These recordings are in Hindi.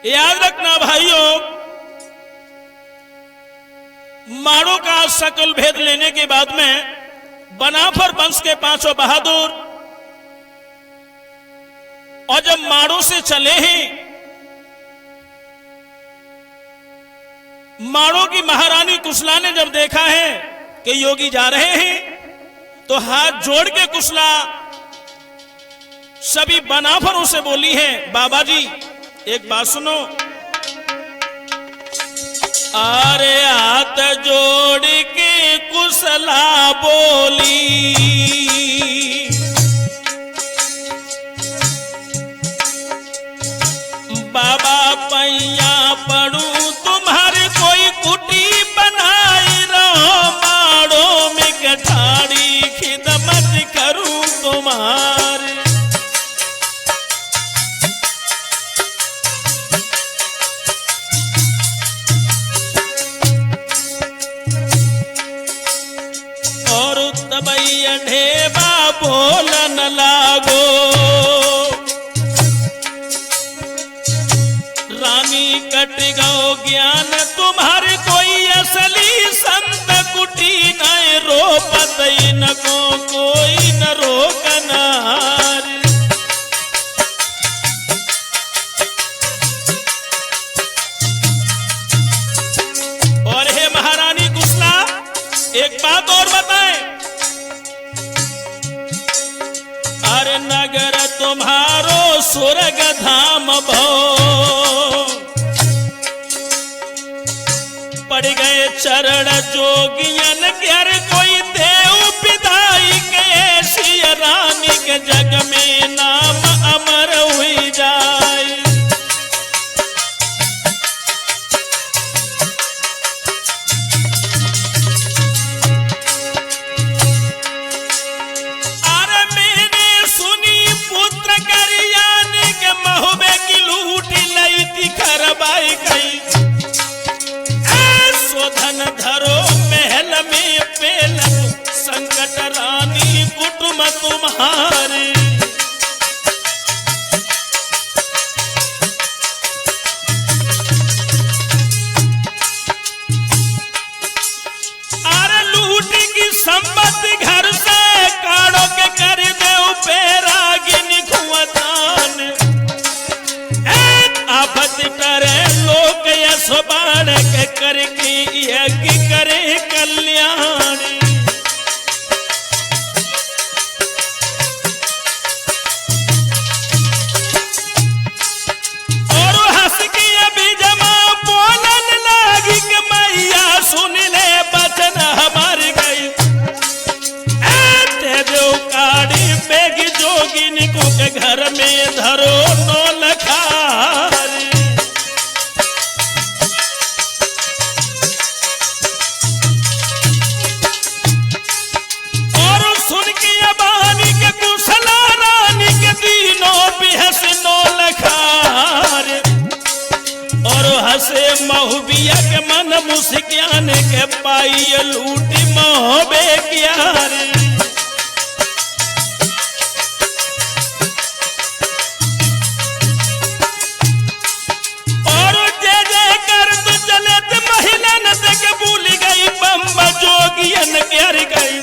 याद रखना भाइयों, माड़ों का सकल भेद लेने के बाद में बनाफर वंश के पांचों बहादुर और जब माड़ों से चले हैं, माड़ों की महारानी कुशला ने जब देखा है कि योगी जा रहे हैं तो हाथ जोड़ के कुशला सभी बनाफरों से बोली है, बाबा जी एक बात सुनो। अरे हाथ जोड़ के कुशला बोली, बाबा पैया पड़ू तुम्हारी कोई कुटी बनाई रहो, माड़ों में गठाड़ी खिदमत करूं तुम्हारी। और तबैया ढेबा बोलन लागो, रानी कट गो ज्ञान तुम्हारे कोई असली संत कुटी न रो पतई न को कोई न रोकनार। और हे महारानी कुशला एक बात और बताएं, अरे नगर तुम्हारो स्वर्ग धाम भो, पड़ गए चरण जोगियन के, अरे कोई देव पिदाई के सिया रानी के जग में नाम अमर हुई जाए। अरे मैंने सुनी पुत्र करियान के महुबे की लूट लई थी खरबाई गई, धन धरो महल में पेल संकट रानी कुटुंब तुम्हारे। अरे लूट की संपत्ति घर से काढ़ो के कर दे पैरागिनी खुआदान, आफत करे लोग यश बाढ़ के करके यज्ञ करे कल्याण। और हंस के अभी जमा बोलन लागी कि मैया सुन ले बचन हमार गई, तेजो काड़ी बेगी जोगिनी को के घर में धरो नो लखारी। से महुबिया के मन मुस्कियान के पाई लूटी मोहबे क्यारे। और जे जे कर तू चले ते महिला न देख भूल गई बम्बा जोगियन क्यार गई,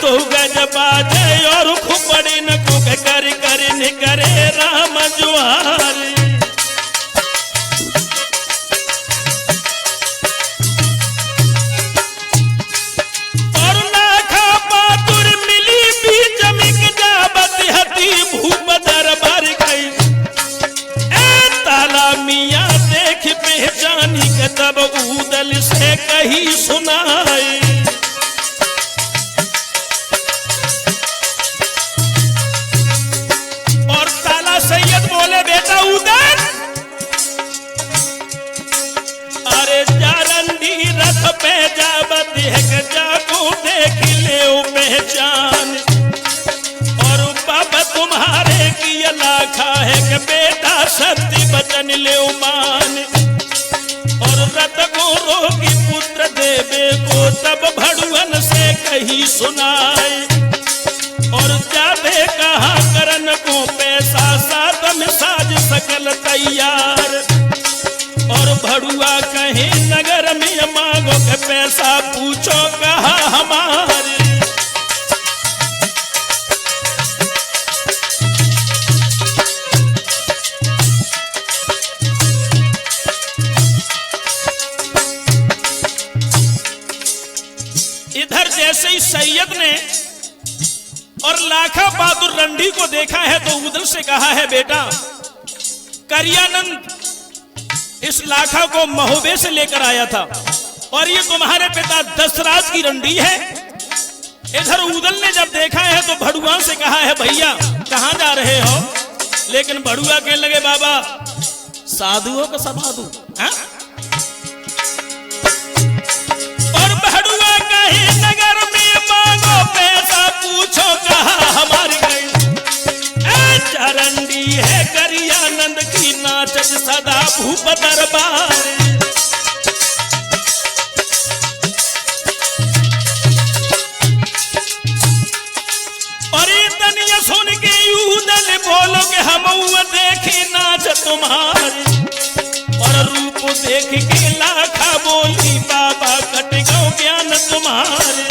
तो गज बाजे और खुपड़ी न को कर कर न करे राम जुहारी। भूप दरबार गई, ताला मियाँ देख पहचानी के तब उदल से कही सुनाए। और ताला सैयद बोले बेटा उदल, अरे जारंडी रथ पे जाबत है के जाको देख ले पहचान। बाबा तुम्हारे की लाखा है कि बेटा सत्य बचन ले मान, और रत को रोगी पुत्र देवे को तब भड़ुअन से कही सुनाए। और जादे कहा करन को पैसा साधन साज सकल तई तैयार। और भड़ुआ कहे नगर में मांगो के पैसा पूछो कहा हमारे। इधर जैसे ही सैयद ने और लाखा बहादुर रंडी को देखा है तो उधर से कहा है, बेटा करियानंद इस लाखा को महोबे से लेकर आया था और ये तुम्हारे पिता दशराज की रंडी है। इधर उदल ने जब देखा है तो भड़ुआ से कहा है, भैया कहां जा रहे हो? लेकिन भड़ुआ कहने लगे, बाबा साधुओं का साधु। और भड़ुआ कहे नगर में मांगो पैसा पूछो कहा हमारी गई। चरंडी है करियानंद की नाचत सदा भूप दरबार। और तनिया सुन के यूदल बोलो कि हम देखे नाच तुम्हारे। और रूप देख के लाखा बोली, बाबा कट गो ज्ञान तुम्हारे।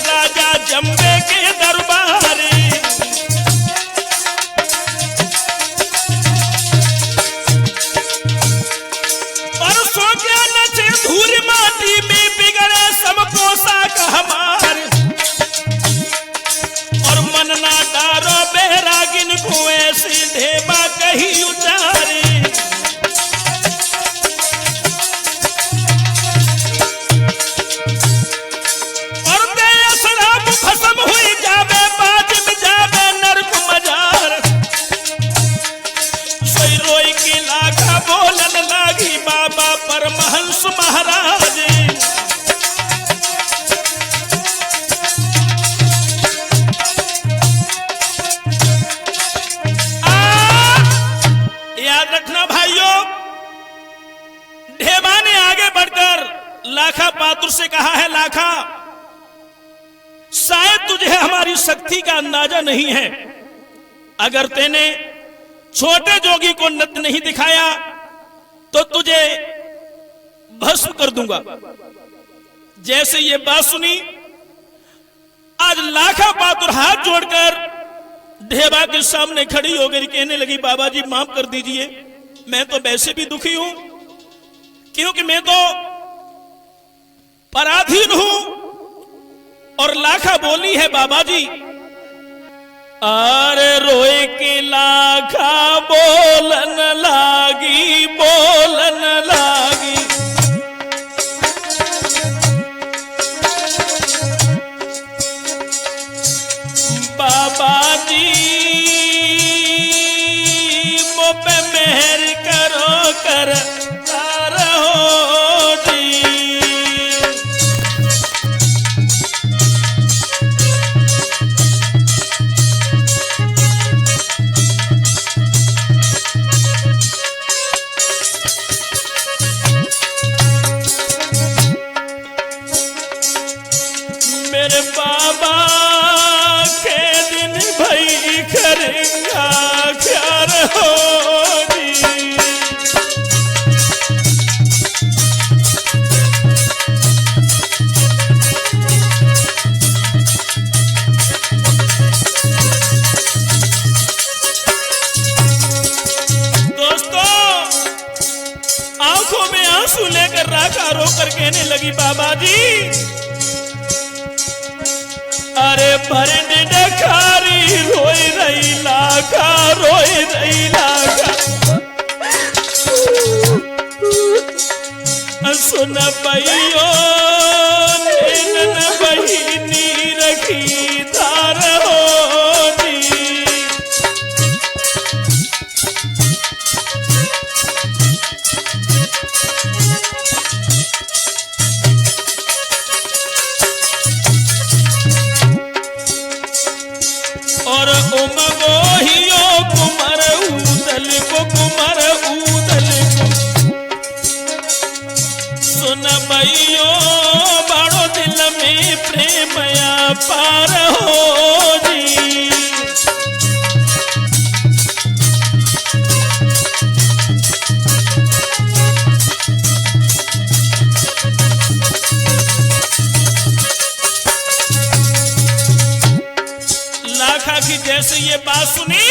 राजा जम्बे के दरबारे। और सो गया नचे धूल माटी में बिगड़े सब पोशाक हमारे। और मन ना डारो बैरागिन को ऐसी ढेबा कही उतारे। बोलन लागी बाबा परमहंस महाराज। याद रखना भाइयों, ढेबा ने आगे बढ़कर लाखा बहादुर से कहा है, लाखा शायद तुझे हमारी शक्ति का अंदाजा नहीं है। अगर तेने छोटे जोगी को नृत्य नहीं दिखाया तो तुझे भस्म कर दूंगा। जैसे ये बात सुनी, आज लाखा बहादुर हाथ जोड़कर ढेबा के सामने खड़ी हो गई, कहने लगी, बाबा जी माफ कर दीजिए, मैं तो वैसे भी दुखी हूं क्योंकि मैं तो पराधीन हूं। और लाखा बोली है, बाबा जी अरे रोए के लाखा बोलन लागी, बोलन लागी। बाबा जी वो पे मेहर करो कर रहो जी। मेरे बाबा के दिन भाई करेंगा क्या रहो जी। दोस्तों, आंखों में आंसू लेकर राखा रोकर कहने लगी, बाबा जी अरे भरन डकारी रोई रही लाखा, रोई रही लाखा। सुन भैयो नैनन बहिनी रखी धार हो जी। और उम गोहियो कुमर ऊदल को कुमर ऊदल को सुन भैयो बड़ो दिल में प्रेम पार हो जी। लाखा की जैसे ये बात सुनी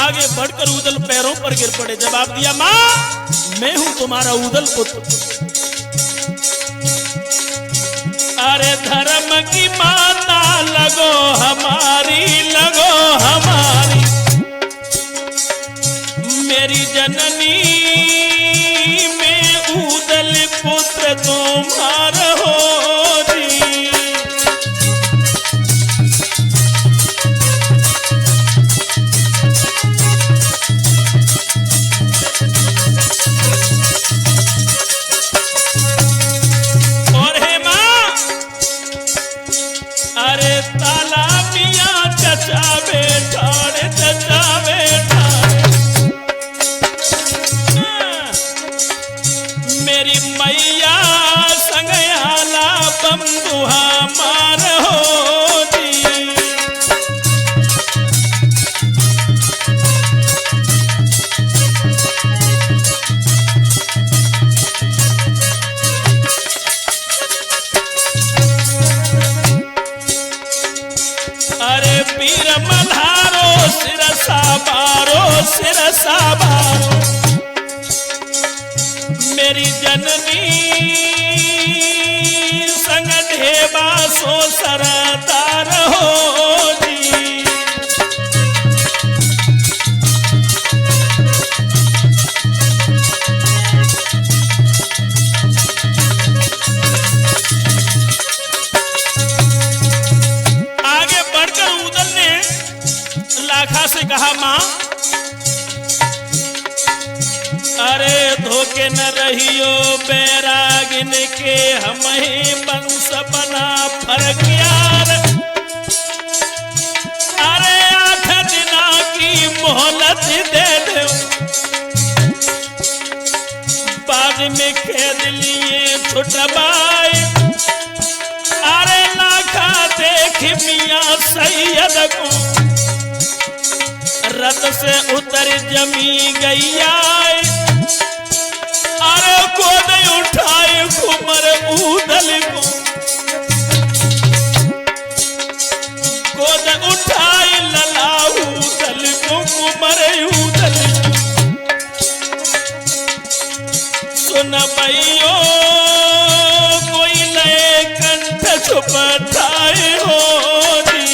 आगे बढ़कर उदल पैरों पर गिर पड़े। जवाब दिया माँ मैं हूं तुम्हारा उदल पुत्र। अरे धर्म की माता लगो हमारी लगो हमारी मेरी जननी में उदल पुत्र तुम्हारा हो जी। मेरी मैया संगयाला बंधुहा मार हो जी। अरे वीर मल्हारो सिरसा बारो मेरी जननी संग ढेबा सो सरदार हो जी। आगे बढ़कर उदल ने लाखा से कहा मां अरे धोखे न रहियो बैरागिन के हम ही वंश बना फर्क यार। अरे 8 दिना की मोहलत दे दो बाद में खेद लिए छुटवाए। अरे लाखा देख मियां सैयद को रथ से उतर जमी गैया। अरे गोद उठाए कुमर ऊदल को गोद उठाए लला ऊदल को कुमर ऊदल को सुन भैयो कोई नए कंठ छुपटाए हो जी।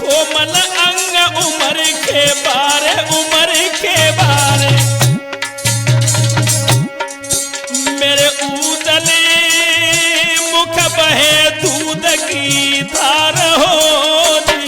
कोमल अंग उमर के बारे मेरे ऊदल मुख बहे दूध की धार हो जी।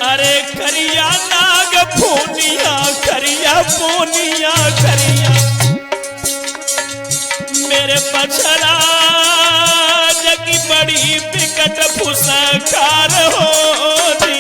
अरे करिया नाग फोनिया करिया मेरे पछरा जगी बड़ी विकट फुसकार हो जी।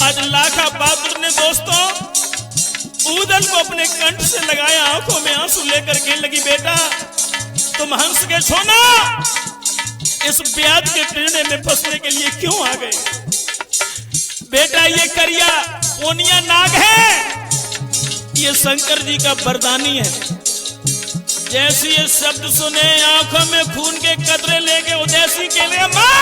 आज लाखा बहादुर ने दोस्तों उदल को अपने कंठ से लगाया, आंखों में आंसू लेकर कहने लगी बेटा तुम हंस के सोना इस ब्याज के टेढ़े में फंसने के लिए क्यों आ गए? बेटा ये करिया पोनिया नाग है, ये शंकर जी का वरदानी है। जैसे ये शब्द सुने आंखों में खून के कतरे लेके उदासी के लिए मां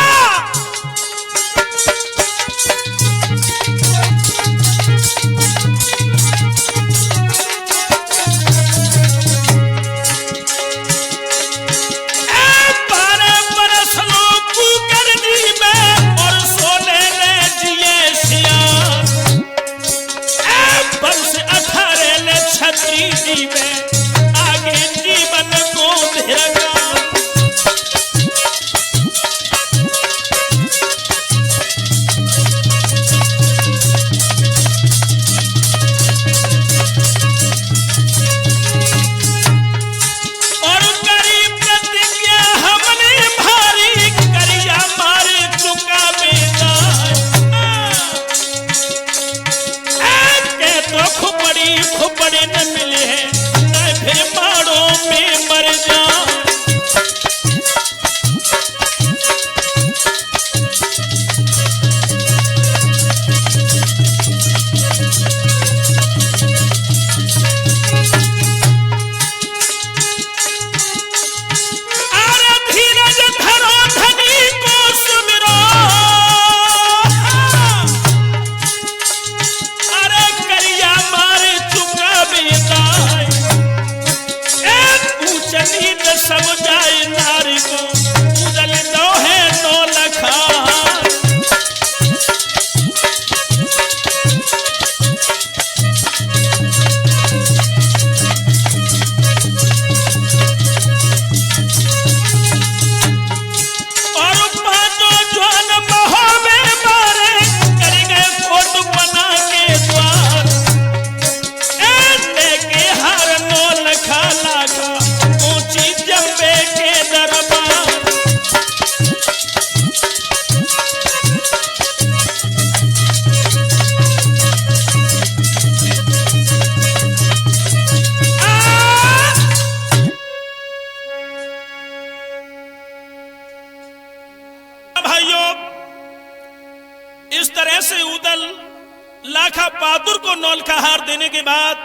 लाखा बहादुर को नौलखा हार देने के बाद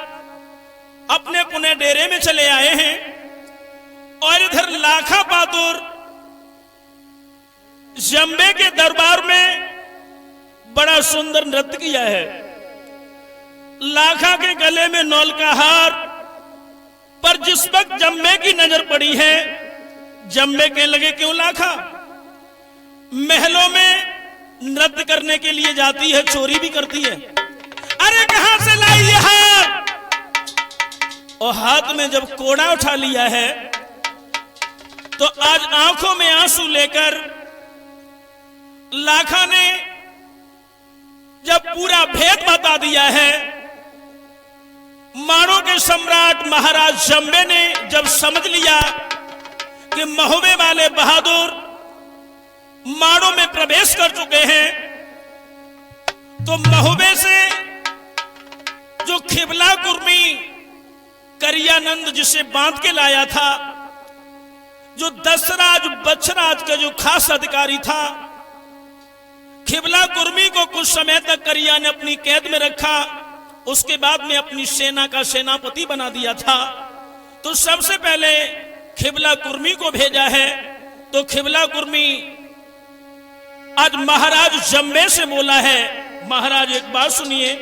अपने पुणे डेरे में चले आए हैं और इधर लाखा बहादुर जम्बे के दरबार में बड़ा सुंदर नृत्य किया है। लाखा के गले में नौलखा हार पर जिस वक्त जम्बे की नजर पड़ी है, जम्बे के लगे क्यों लाखा महलों में नृत्य करने के लिए जाती है, चोरी भी करती है। अरे कहां से लाई ये हार? और हाथ में जब कोड़ा उठा लिया है तो आज आंखों में आंसू लेकर लाखा ने जब पूरा भेद बता दिया है, माड़ों के सम्राट महाराज जम्बे ने जब समझ लिया कि महुबे वाले बहादुर माड़ों में प्रवेश कर चुके हैं, तो महुबे से जो खिबला कुर्मी करियानंद जिसे बांध के लाया था, जो दशराज बछराज का जो खास अधिकारी था, खिबला कुर्मी को कुछ समय तक करिया ने अपनी कैद में रखा, उसके बाद में अपनी सेना का सेनापति बना दिया था। तो सबसे पहले खिबला कुर्मी को भेजा है। तो खिबला कुर्मी आज महाराज जम्बे से बोला है। महाराज एक बात सुनिए।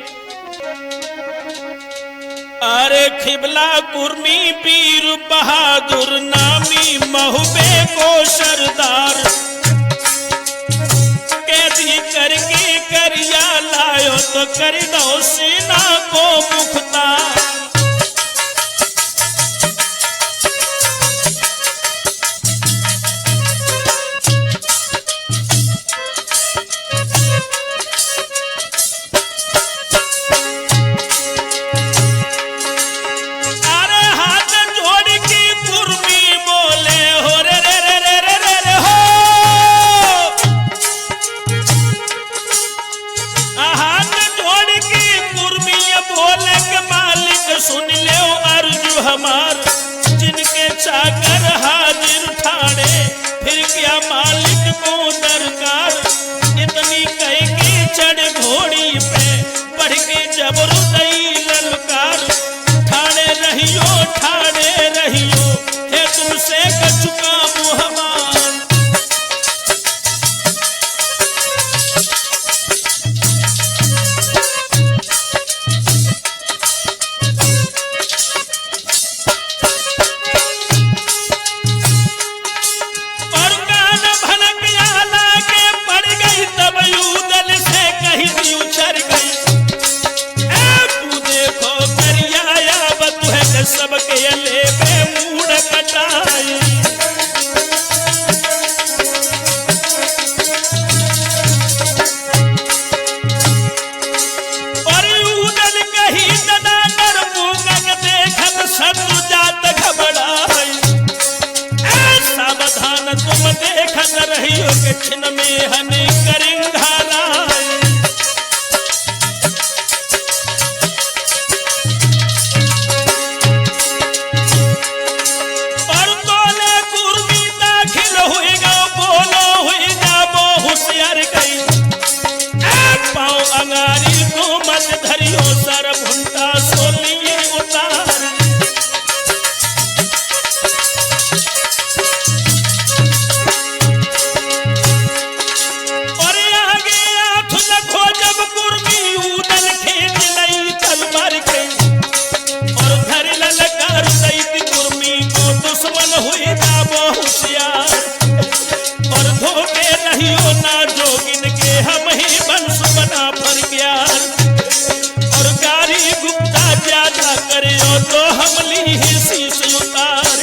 अरे खिबला कुर्मी पीर बहादुर नामी महुबे को सरदार, कैदी करके करिया लायो तो कर दो सेना को मुख्तार। सुन लो अर्जु हमार, जिनके चाकर हाजिर ठाणे, फिर क्या मालिक को दरकार। इतनी कह के चढ़ घोड़ी पे, बढ़ के जबर दई ललकार। ठाणे रहियो हे तुमसे कछुका मुहमान। सबके ले मूड कटाई, और उदल कही ददा कर मुगक देखत शत्रु जात घबराई। सावधान तुम देखत रहियो के छिन में हने करिंघाराई। अंगारी को मत धरियो, सर भुंटा सोलिए उतार। और आगे आठ लखो जब कुर्मी उदल खेत लई तलवार के, और धर ललकार दैत कुर्मी को दुश्मन हुई जाबो होशियार। और धोखे रहियो ना जोगिन के, हम ही वंश बना पर प्यार। और गारी गुप्ता ज्यादा करियो तो हम ली ही शीश उतार।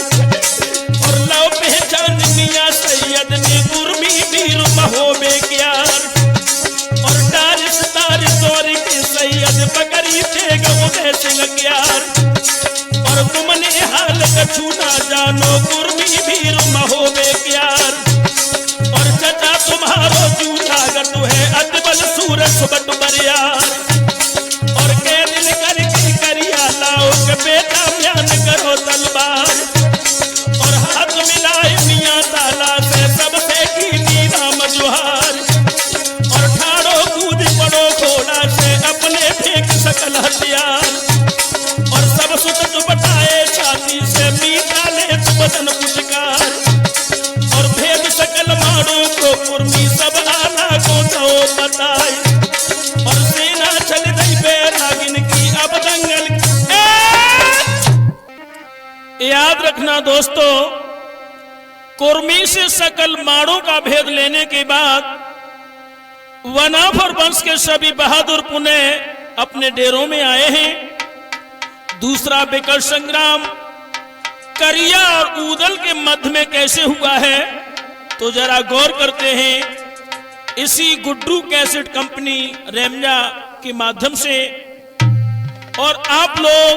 और लव पहचान मियां सैयद ने कुर्मी वीर महोबे क्यार। और डारिस तार तोर के सैयद बकरी थे उदय सिंह क्यार। और तुमने हाल कछु ना जानो कुर्मी वीर महोबे क्यार। और चचा तुम्हारो जूझा गटु है अजबल सूरज बट बरियार। और के दिल करके करिया लाओ के बेटा म्यान करो तलवार। और हाथ मिलाए मियां ताला से सबसे कीनी राम जुहार। और ठाड़ो कूद पड़ो घोड़ा से अपने हथियार और सब सुत दुपटाए छाती से मीठा ले बदन पुचकार और भेद सकल मारो को कुर्मी सब आना को तो बताए और सेना चल गई बैरागिन की अब दंगल। याद रखना दोस्तों, कुर्मी से सकल माड़ों का भेद लेने के बाद वनाफर वंश के सभी बहादुर पुनः अपने डेरों में आए हैं। दूसरा विकट संग्राम करिया और ऊदल के मध्य में कैसे हुआ है तो जरा गौर करते हैं इसी गुड्डू कैसेट कंपनी रेमजा के माध्यम से। और आप लोग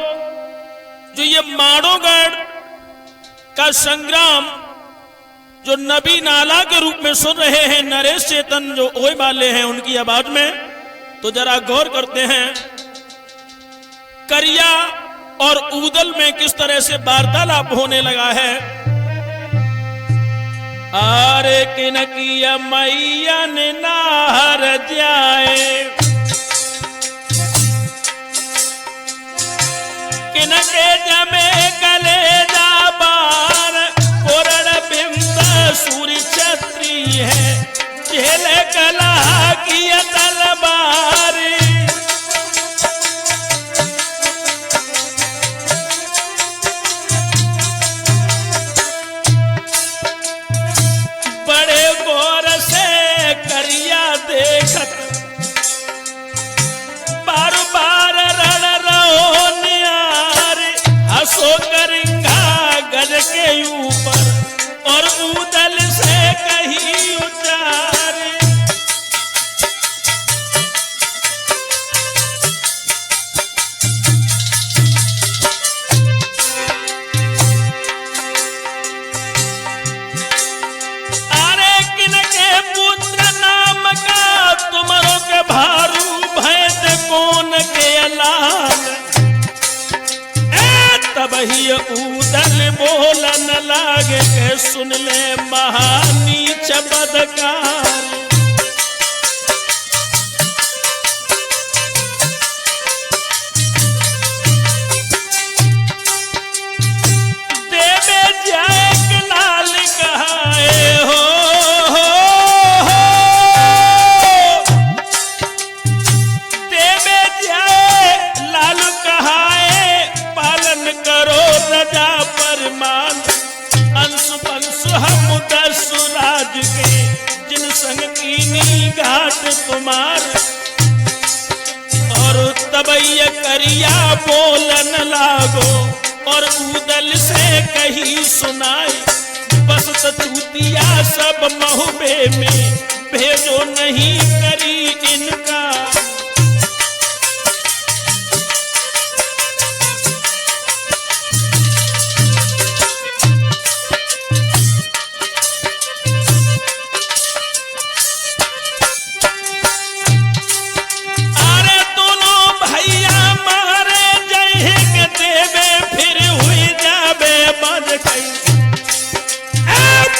जो ये माड़ोगढ़ का संग्राम जो नबी नाला के रूप में सुन रहे हैं नरेश चेतन जो ओए वाले हैं उनकी आवाज में, तो जरा गौर करते हैं करिया और ऊदल में किस तरह से वार्तालाप होने लगा है। आरे किनकिया मैया ने नाहर जाए किनके जमे गले जाबार कोरड़ बिंब सूर्य छत्री है झेल कला की तलवार। बड़े गौर से करिया देखत बार बार रण रहो न्यार हसो करेंगा गज के ऊपर और ऊदल से कहीं उतार। अरे किनके पुत्र नाम का तुमरो के भारू भैंस कौन के लाल तब ही ऊदल बोलन लागे के सुन ले महानीच बदकार। देवे जाए कि लाल कहाए हो देवे जाए लाल कहाए पालन करो रजा परमान अंश पंश हम दसुराज के जिन संग कीनी घाट तुम्हार। और तबैया करिया बोलन लागो और ऊदल से कही सुनाए बस तूतिया सब महुबे में भेजो नहीं करी इनका।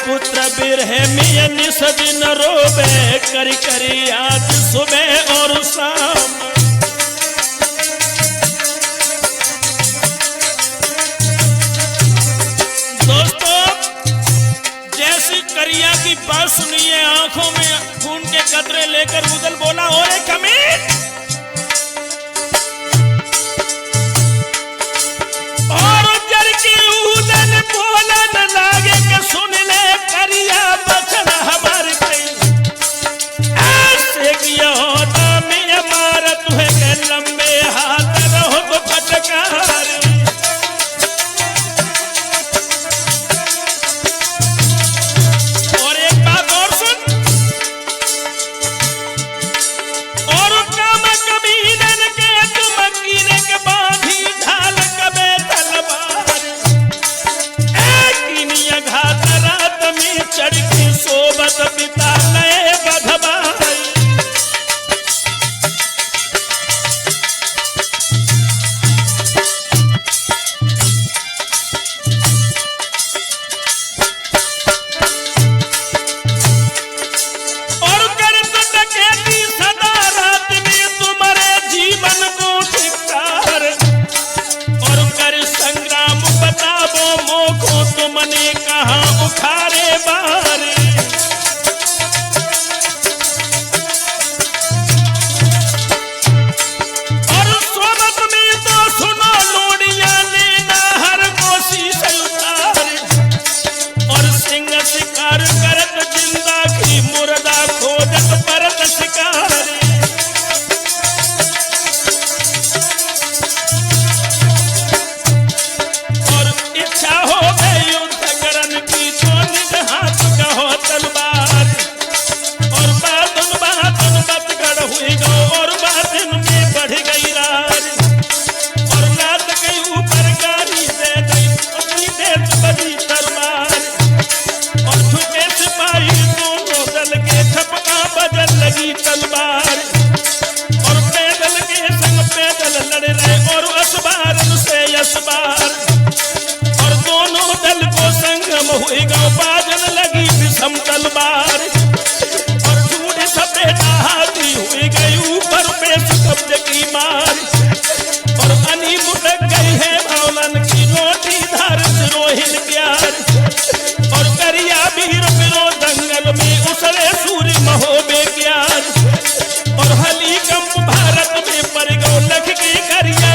पुत्र बिरहे में निसदिन रोबे करी करी याद सुबह और शाम। दोस्तों जैसी करिया की बात सुनिए आंखों में खून के कतरे लेकर ऊदल बोला ओए कमीन और जर की ऊदल बोलन लागे के सुन ले करिया बचन हमारे ऐसे किया होता मैं मारा तुहे के लंबे हाथ रहो तो फटकार। और एक बात और सुन और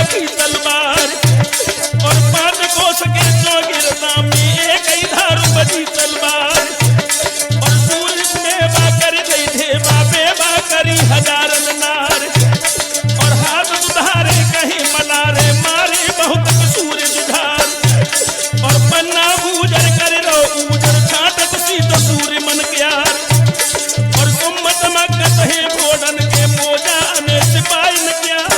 रखी तलवार और 5 कोस के चौगिरदा में एक ही धार बजी तलवार और सूरज मेवा कर गई देवा बेवा करी हजारन नार और हाथ दुधारे कहीं मलारे मारे बहुत सूर्य दुधार और पन्ना बूजर कर रो ऊजर छाटत सीध सूर्य मन क्यार और सुम्मत मगत है भोडन के मोजा ने सिपाही न क्यार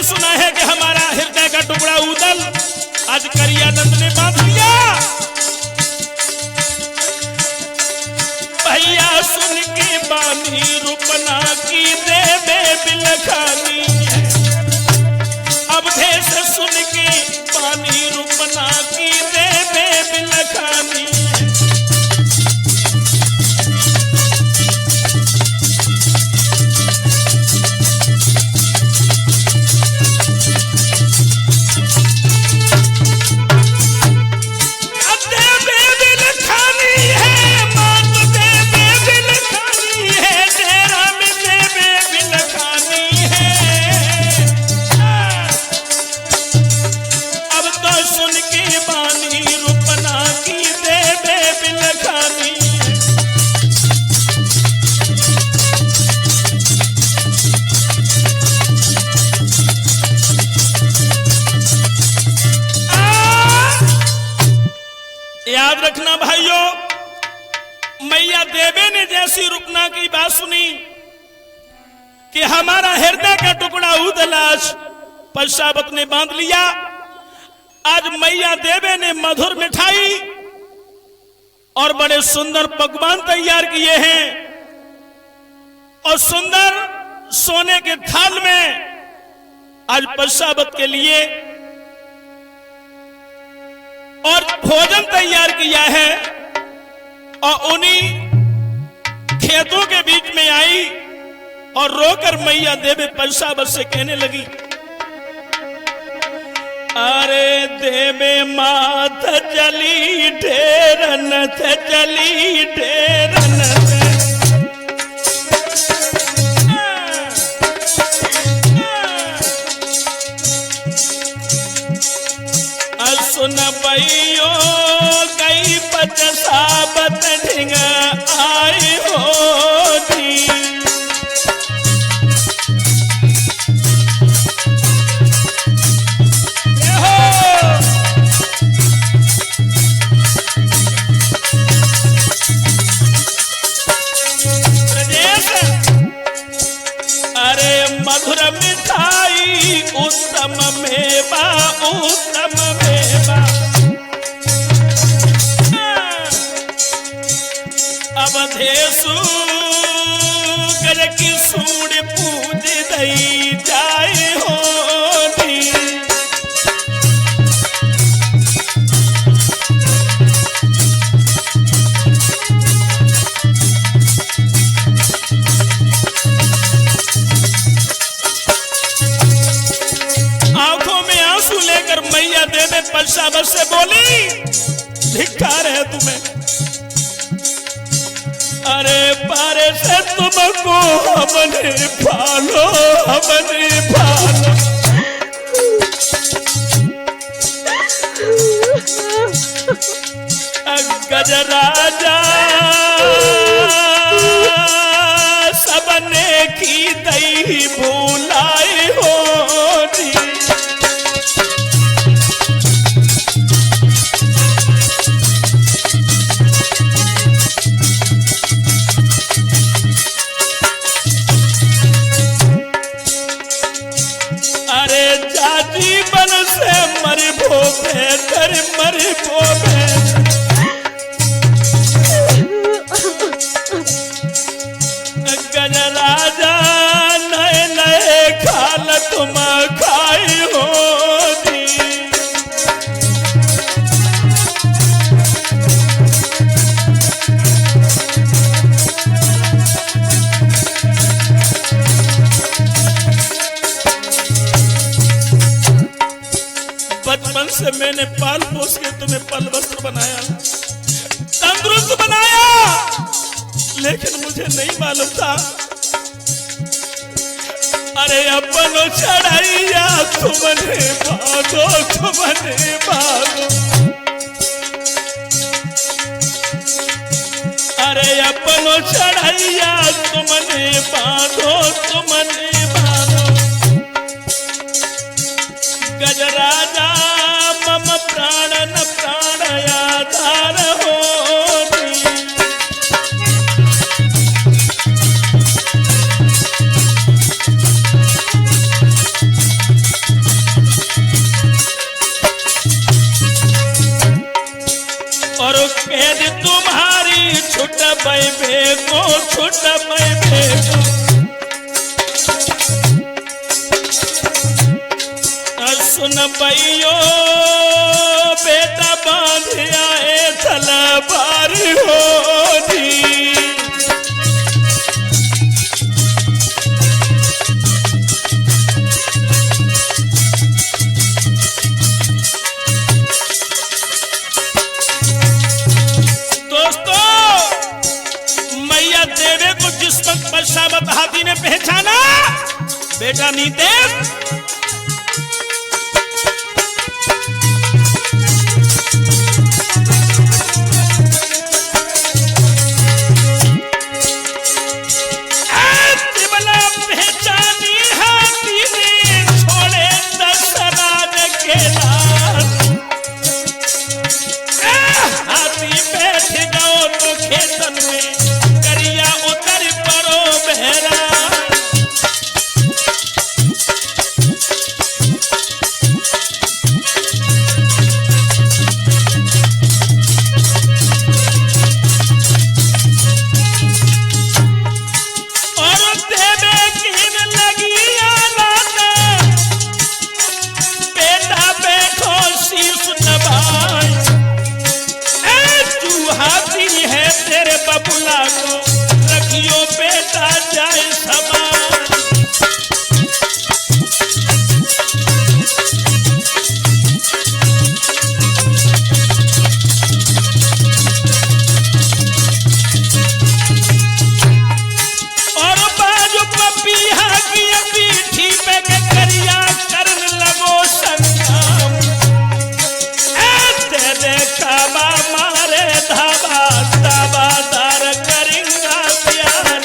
सुना है कि हमारा हृदय का टुकड़ा उदल आज करियानंद ने बांध लिया। भैया सुन के बानी रूपना की देवे बिलखानी अब देश सुन के बानी रूपना की देवे बिलखानी याद रखना भाइयों, मैया देवे ने जैसी रुकना की बात सुनी कि हमारा हृदय का टुकड़ा उदलाज पश्चावत ने बांध लिया। आज मैया देवे ने मधुर मिठाई और बड़े सुंदर पकवान तैयार किए हैं और सुंदर सोने के थाल में आज पश्चावत के लिए और भोजन तैयार किया है और उन्हीं खेतों के बीच में आई और रोकर मैया देवे पश्चावत से कहने लगी, अरे देवे मात चली ढेरन थे चली ढेरन सुन बैयो गई पचावत ढिंग आई हो ढी अरे मधुर मिठाई उत्तम मेवा उत्तम मेवा अवधेशु गज की सूड़ पूज दई जाए होनी। आंखों में आंसू लेकर मैया देवे परसावत से बोली, धिक्कार है तुम्हें, अरे पारे से तुमको हमने पालो, हमने पालो। गजराजा सबने की दई भूलाई होनी। अरे जाजीवन से मरबो बेहतर, मरबो बेहतर। गजराजा नए नए खाल तुम खाई होनी। बचपन से मैंने पाल पोस के तुम्हें पल वस्त्र बनाया, तंदुरुस्त बनाया, लेकिन मुझे नहीं मालूम था, अरे अपन चढ़ाइया तुमने बांधो, तुमने बांधो। अरे अपन चढ़ाइया तुमने बांधो, तुमने बांधो। गजराजा मम प्राणन प्राण आधार होनी। और कैद तुम्हारी छुट बैठो, छुट बैठो। सुन बैयो बेटा बांध आए तलवार होनी। दोस्तों, मैया देवे को जिस वक्त परसावत हाथी ने पहचाना, बेटा नीतेश बबुला को रखियो बेटा जाए समान। और बाजू पपिया की पीठी पे करिया करन लगो संग्राम। तेरे काबा मारे धाबा दावा दार करेंगा प्यार।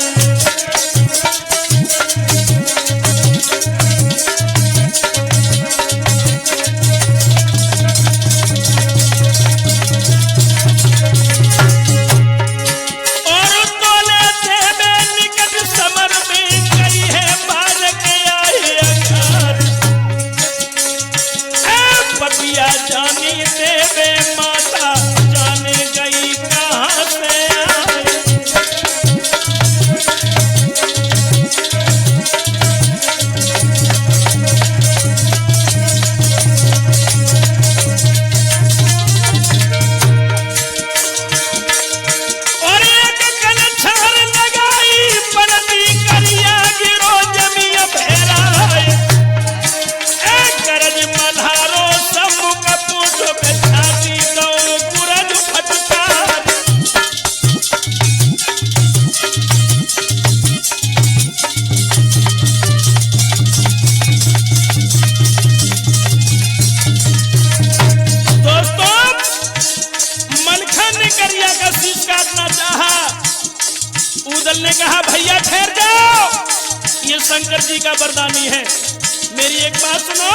निकरिया का शीश काटना चाहा। उदल ने कहा भैया ठहर जाओ, ये शंकर जी का वरदानी है। मेरी एक बात सुनो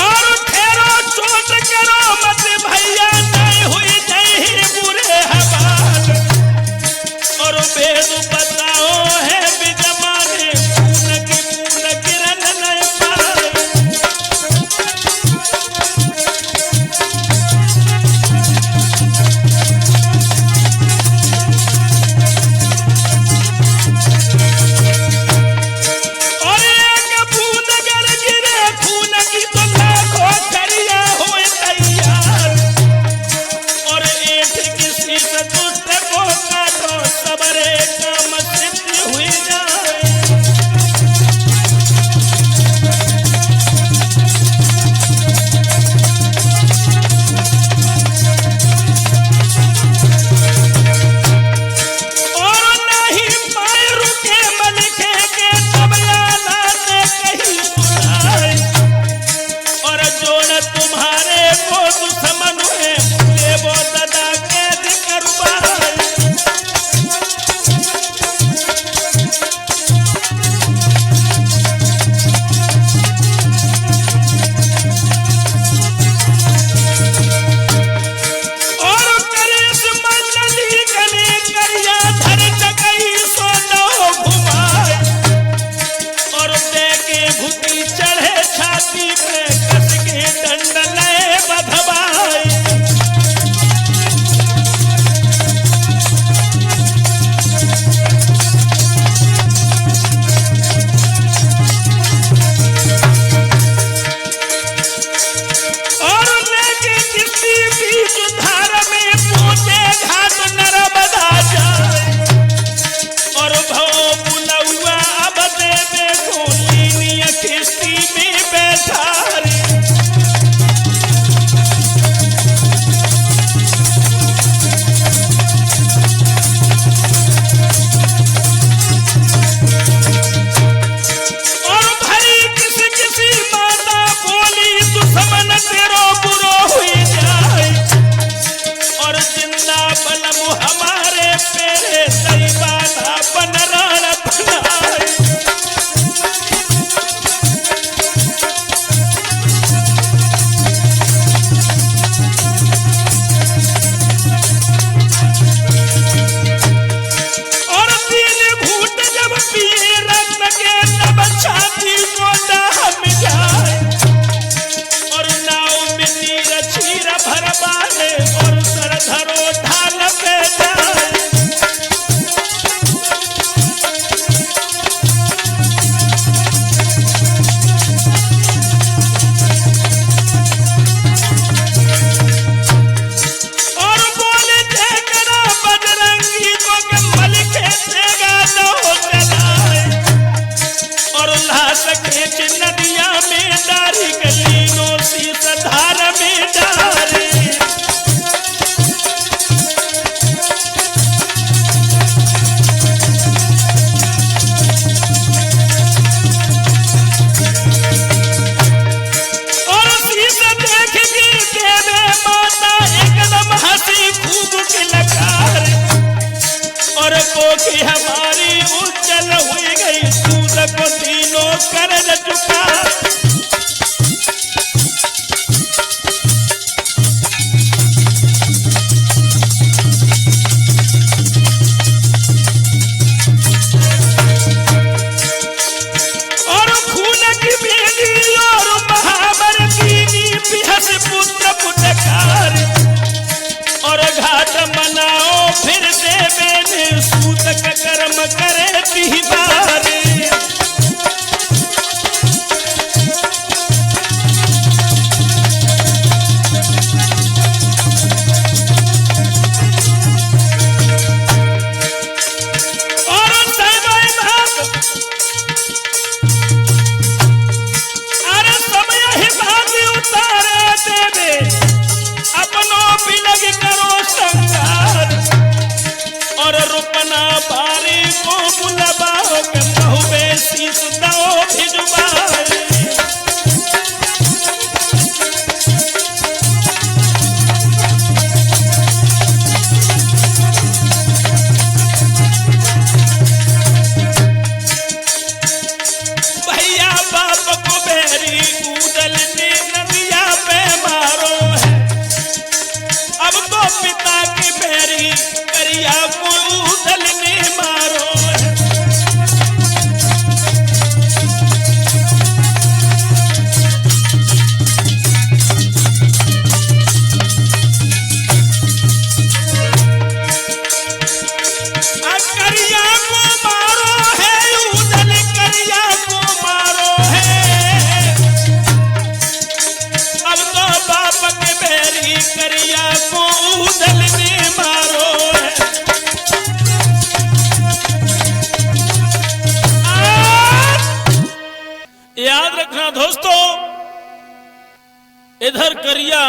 और ठहरो, चोट करो मत भैया, नहीं हुई नहीं बुरे हवाल। और वेद बताओ है विजमाने पूर्ण की पूर्ण किरण नहीं पाए। और एक बूंद अगर गिरे खून की तो लाखों करिया हुए तैयार। और एक किसी से दुष्ट को काटो, सबरे काम सिद्ध हुई जाए। और नहीं पाए रुके मलिखे के तबला से कहीं सुनाए। और जोड़ तुम्हारे को दुश्मन हुए ये वो दादा कैद करवाए। और करेश मंडली गली करिया धर जगई सोनो घुमाए। और देके घुटी चढ़े छाती पे कस के दंड नए बधवाए। और लेके किसी बीच धार में पोते घाट नर्मदा जाए। और भव बुलौआ अब देवे गोलिनिया किस्ती में बैठा रे। और भरी किसी किसी माता बोली दुश्मन तेरो बुरो हुई जाए। और जिंदा बलम हमारे पेरे सही बाधा बन राण बनाए। और तीन घूंट जब पिए रत्न के तब छाती को दाह जाए। और नाव में नीर चीर भरवाले और सर धरो ढाल पे जाए। और बोले देखना बजरंगी को के मलिके देगा दो चलाए। और लाश खींच नदिया में डारी गलीनों शीश धार में डारे। और शीश देख के देवे माता एकदम हंसी खूब की लकार। और कोखी हमारी उज्जल हुई गई, सूद को तीनों कर्ज चुका। और खून की बेली और महावर कीनी बिहस पुत्र पुटकार। और घाट मनाओ फिर देवे ने सूत का कर्म करे तिहारे। लगी करिया को उदल ने मारो है। याद रखना दोस्तों, इधर करिया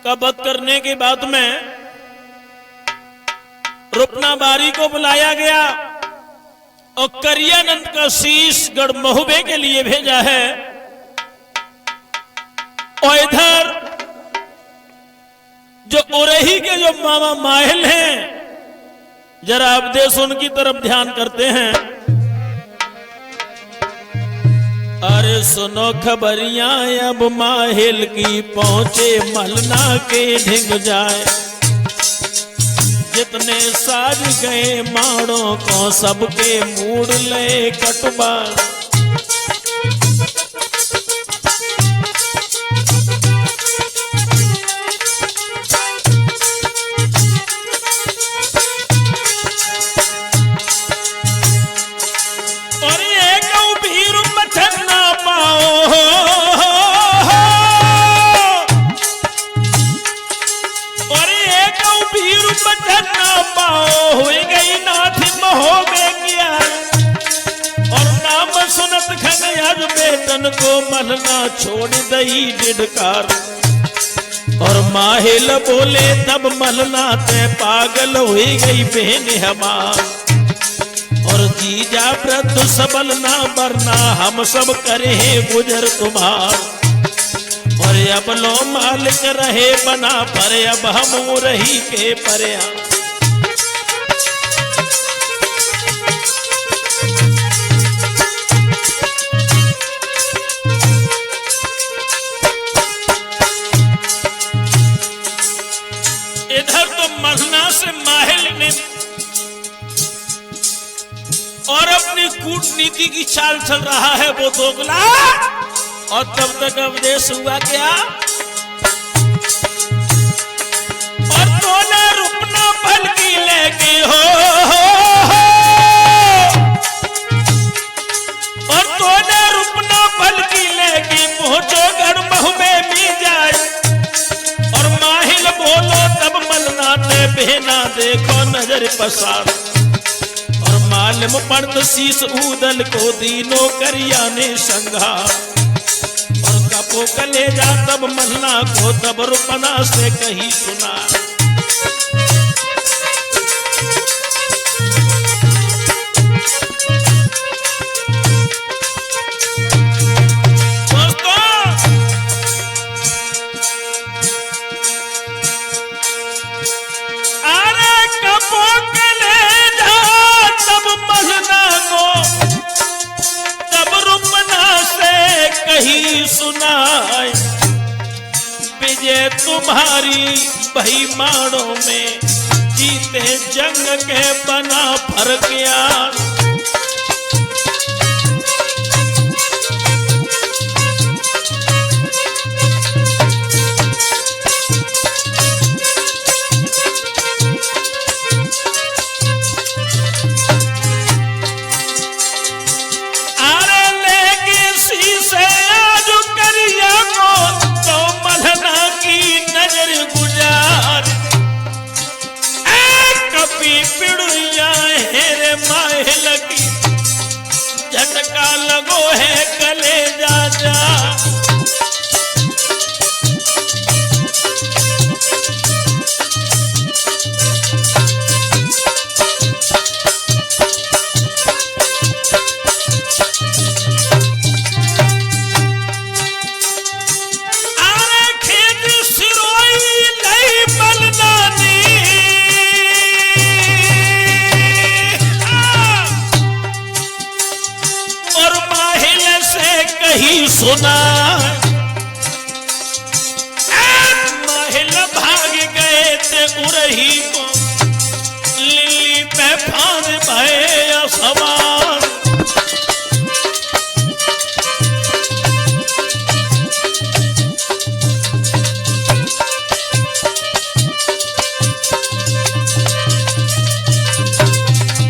का वध करने के बाद में रुपनाबारी को बुलाया गया और करियानंद का शीश गढ़महुबे के लिए भेजा है। और इधर जो उरही के जो मामा माहिल हैं, जरा आप देश उनकी तरफ ध्यान करते हैं। अरे सुनो खबरियां अब माहिल की, पहुंचे मलना के ढिंग जाए। जितने साज गए माड़ों को सबके मूड ले कटवा। और एक भीर बचन ना पाओ, और एक भीर बचन ना पाओ, हो गई नाथ महोबे किया। और नाम सुनत खन बेटन को मलना छोड़ दई डिडकार। और माहिल बोले तब मलना ते पागल हो गई बहन हमार। और जीजा वृद्ध सबल ना बरना, हम सब करे गुजर तुम्हार। और अब लो मालिक रहे बना पर, अब हम रही के परया। इधर तो मलना से माहिल ने और अपनी कूटनीति की चाल चल रहा है वो दोगला। और तब तक उपदेश हुआ क्या? और तोने रुपना पलकी लेके हो, और तोने रुपना पलकी लेके पहुंचो गढ़महुबे में जाए। और माहिल बोलो तब मलना ते बहना देखो नजर पसार। और मालूम पड़त शीश उदल को दीनों करिया ने संघार। कपो कलेजा तब मलना को तब रुपना से कही सुना। दोस्तों, अरे कपो कलेजा तब मलना को तब रुपना से कही सुनाए। विजय तुम्हारी भई माड़ों में, जीते जंग के बना फर्क यार। झटका लगो है कलेजा जा। सुना माहिल भाग गए थे उरही को, लिली पे फान भय सवार।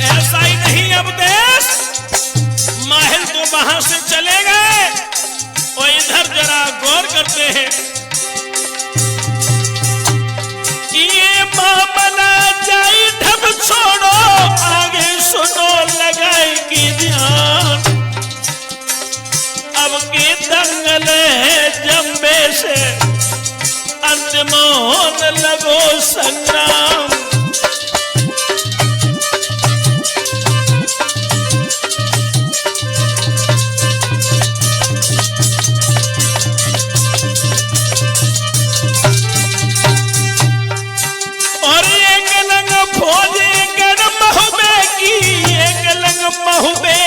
ऐसा ही नहीं अब देश, माहिल तो वहां से चले गए। और इधर जरा गौर करते हैं, छोड़ो आगे सुनो लगाए की ध्यान। अब की दंगल है जम्बे से अंतिम होने लगो संग्राम। और एक लंग फौज गण महुबे की, एक लंग महुबे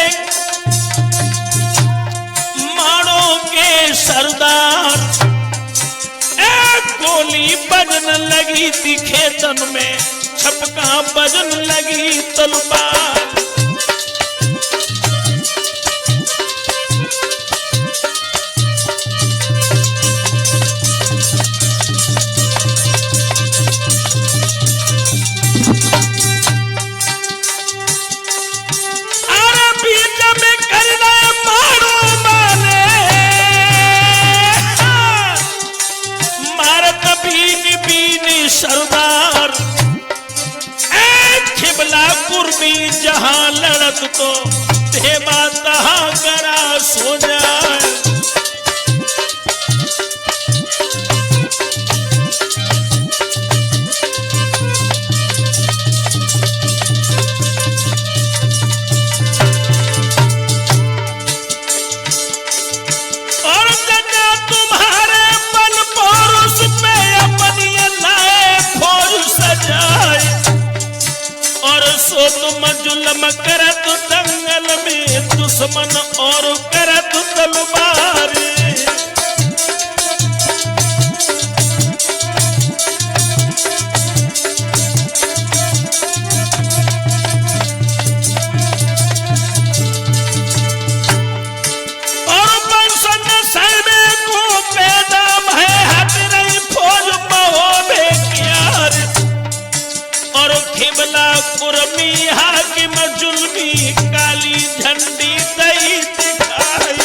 मानो के सरदार। एक गोली बजन लगी थी खेतन में, छपका बजन लगी तलवार। सरदार खिबला कुर्बी जहां लड़त तो देवा तहां करा सो जाए। और जना तुम्हारे बल पौरुष पे अपनी फौज सजाए। और सो तुम जुल्म करत दंगल में दुश्मन और करत तलवार। और बंसन सर्वे को पैदा है हट रही फौज महोबे क्यार। और खिबला कुर्मी हाकिम जुल्मी काली झंडी दई दिखाई।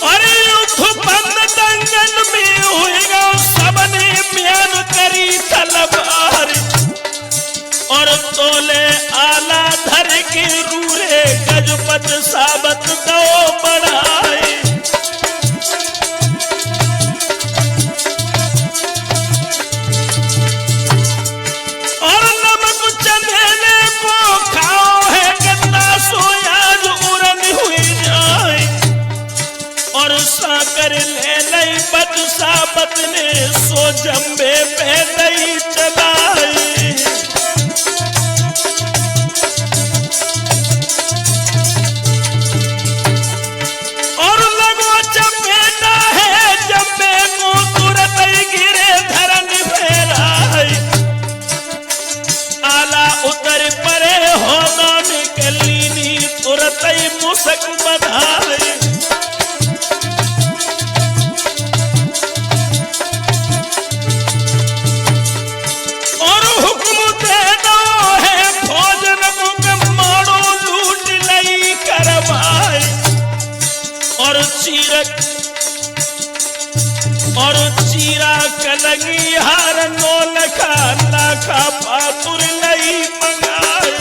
और युद्ध बंद दंगल में हुएगा सबने म्यान करी तलवार। और तोले आला धर के रूरे गजपत साबत दो बढ़ाए। और नमक चमेले को खाओ है गन्ना सोयाज उड़न हुई जाए। और साकर ले लई बद साबत ने सो जम्बे पे दई चलाई। और लगो चमेटा है जम्बे को तुरंत गिरे धरन फेराई। आला उतर परे होना निकलीनी तुरंत मुसक बधाई। और हुक्म दे दो है भोजन को मारो लूट लई करवाए। और चीरा कलगी हार नो लखा लाखा पातुर लई मंगाए।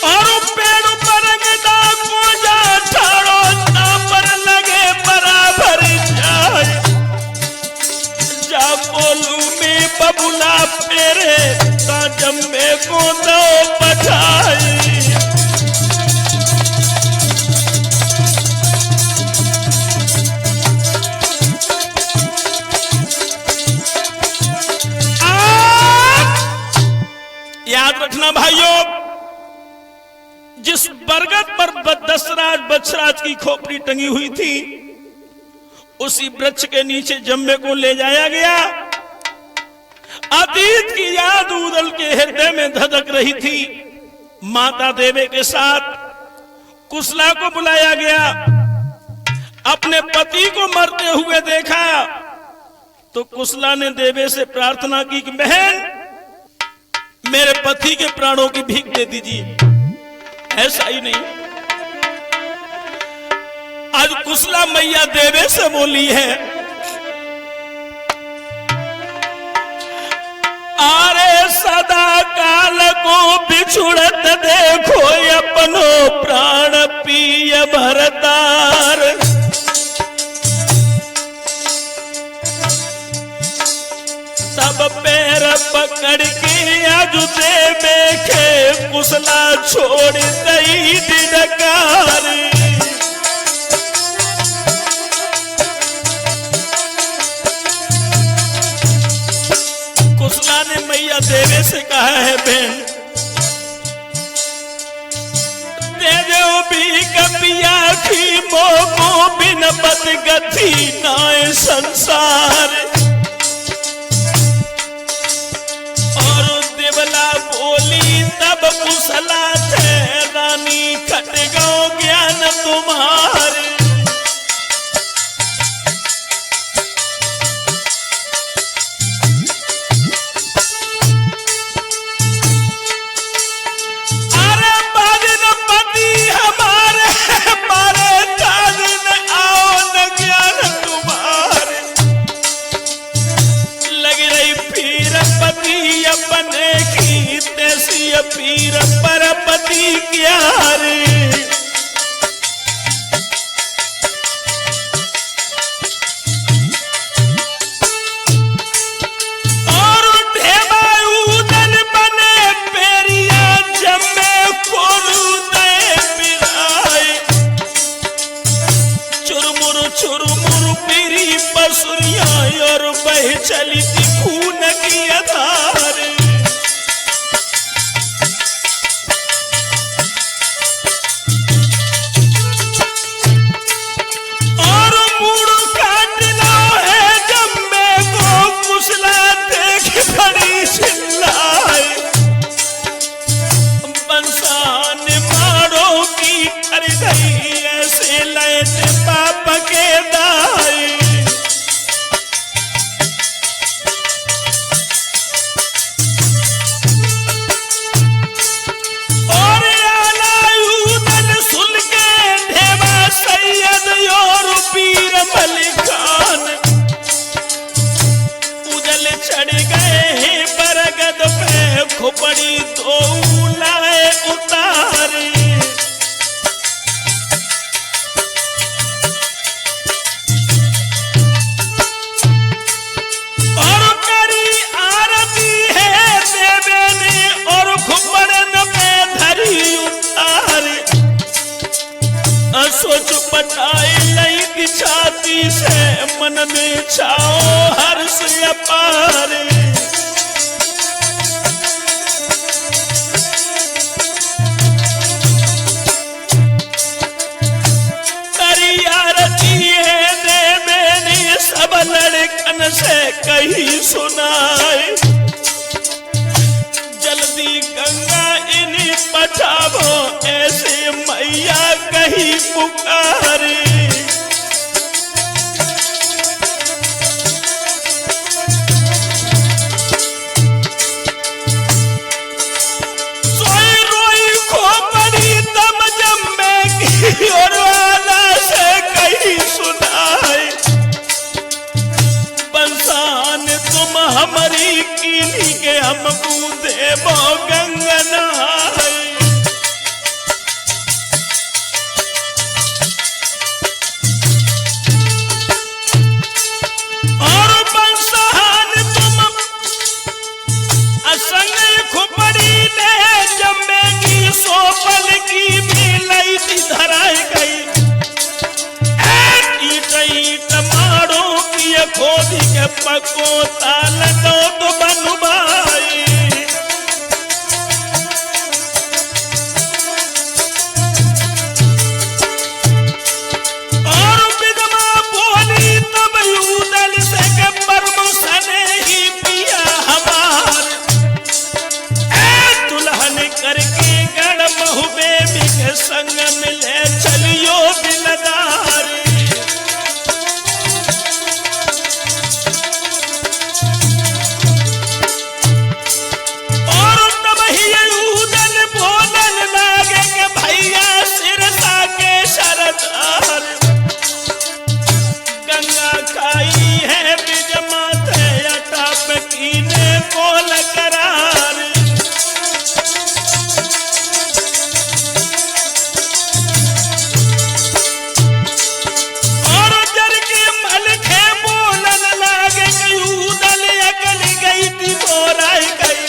और पेड़ पर गदा को जा ठाड़ो ना पर लगे बराबर जाए। जा बोलू में बबुला पेरे ता जम्बे को दो बचाई। याद रखना भाइयों, जिस बरगद पर दशराज बछराज की खोपड़ी टंगी हुई थी उसी वृक्ष के नीचे जम्बे को ले जाया गया। अतीत की याद उदल के हृदय में धधक रही थी। माता देवी के साथ कुशला को बुलाया गया, अपने पति को मरते हुए देखा तो कुशला ने देवी से प्रार्थना की कि बहन मेरे पति के प्राणों की भीख दे दीजिए। ऐसा ही नहीं, आज कुशला मैया देवी से बोली है, आरे सदा काल को बिछुड़त देखो अपनो प्राण पिय भरतार। तब पैर पकड़ के आज देवे के कुशला छोड़ दई दिनकार। कुशला ने मैया देवे से कहा है बहन दे दो भी कपिया की मोको बिन बद गति नाय संसार। और देवला बोली तब कुशला थे रानी खट गो ज्ञान तुम्हारे। अपने की तेसी पीर परपति क्या रे। और ढेबाउदन बने पेरिया जम्मे कोलू दे पिराए। चुरमुर पीरी पसुरिया और बह चली थी खून की आधार। और मूड़ काटना है जम्मे को कुशला देख बड़ी चिल्लाए। बंसान मारो की कर गई ऐसे लैट पाप के दाई। पीर मलिकान उजल चढ़ गए हैं बरगद पे खोपड़ी तो लाए उतारे। और करी आरती है देवे ने और खोपड़न पे धरी उतारे। सोच पटाई लई की छाती से मन में छाओ हर्ष अपार। करी आरती है देवे ने सब लड़कन से कही सुनाए। जल्दी गंगा इन्हीं पठावो ऐसे मैया कही पुकारे। सोई रोई खोपड़ी तब जम्मे की और वाला से कही सुनाए। बंसान तुम हमारी कीनी के हम बूंदे बो गंगा नहाए। और बंसान तुम असंग खोपड़ी ने जम्मे की सोपल की मिलाई थी धराई गई। ईट मारो की खोदी के पको ताल दो तो बनु भाई। और विधवा बोली तब यूदल से के परमोशन ही पिया हमार। दुल्हन करके गण महुबे बिगड़ संग मिले चलियो दिलदारी। और तब ही उदल बोलन लागे के भैया सिरसा के सरदार। गंगा खाई है बिज माथे अटाप कीने बोल करार। और जर के मलखे बोलन लागे कि उदल अकल गई थी बोराई गई।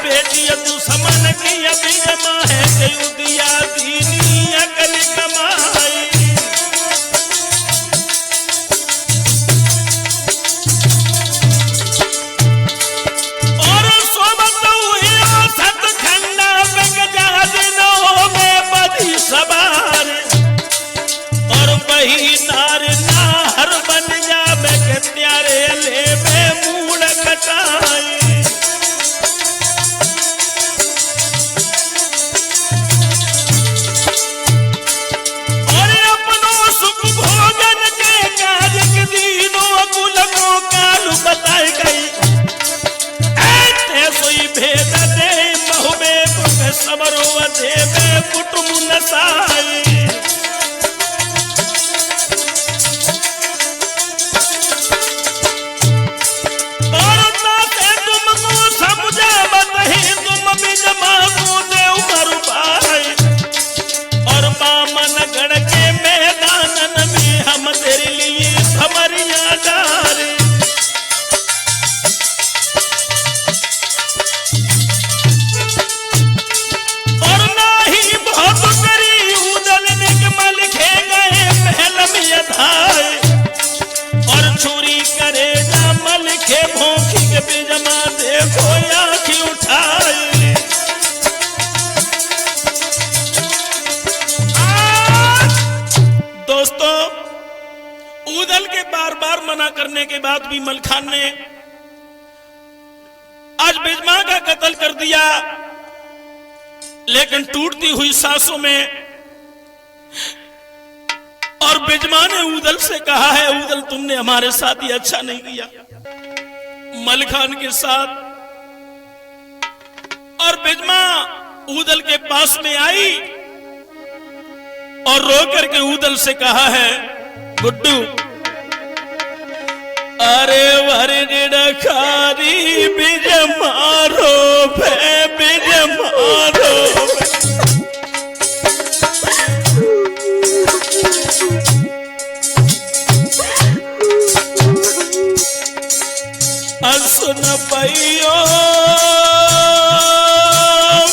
बेटी दुश्मन की बिज माहे गई दिया दीनी अकल कमाई। नार नाहर बन जावे के त्यारे लेवे मूड़ कटाई। और अपनो सुख भोजन के काज के दीनों कुल को काल बताई गई। ऐसे सोई भेद दे महुबे को सबरो देवे कुटुम नसाई। और बामन गढ़ के मैदान में हम तेरे लिए भमरिया डारे। और ना ही बहुत करी उदल निकमल खे गए महल में धाए। और छुरी करे जामल खे भोंकी के बिजमा देखो आँखी उठाए। दोस्तों, उदल के बार बार मना करने के बाद भी मलखान ने आज बिजमा का कत्ल कर दिया। लेकिन टूटती हुई सांसों में और बिजमा ने उदल से कहा है, उदल तुमने हमारे साथ ये अच्छा नहीं किया। मलखान के साथ और बिजमा उदल के पास में आई और रो करके उदल से कहा है, गुड्डू अरे वरनिड़ खारी बिज मारो भे बिज मारो। सुन पैयो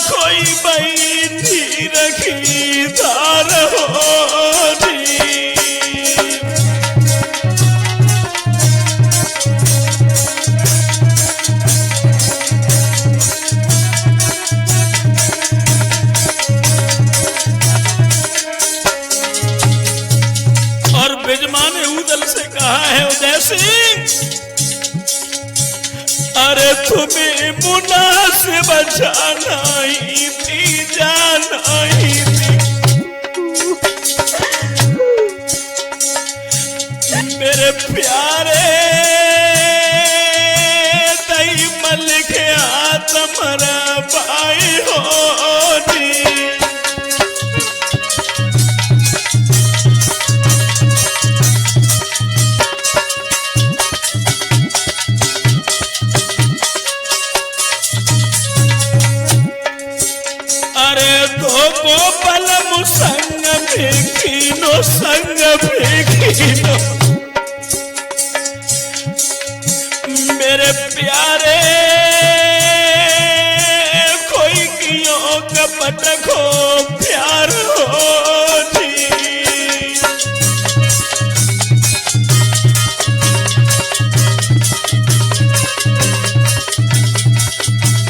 कोई बहनी रखी धार हो। और बिजमा ने उदल से कहा है, उदय सिंह अरे तुम्हें मुनासिब जाना ही थी, जाना ही थी। मेरे प्यारे दई मलिक आत्मरा भाई होनी। को पलम संग भेखिनो संग भेखिनो। मेरे प्यारे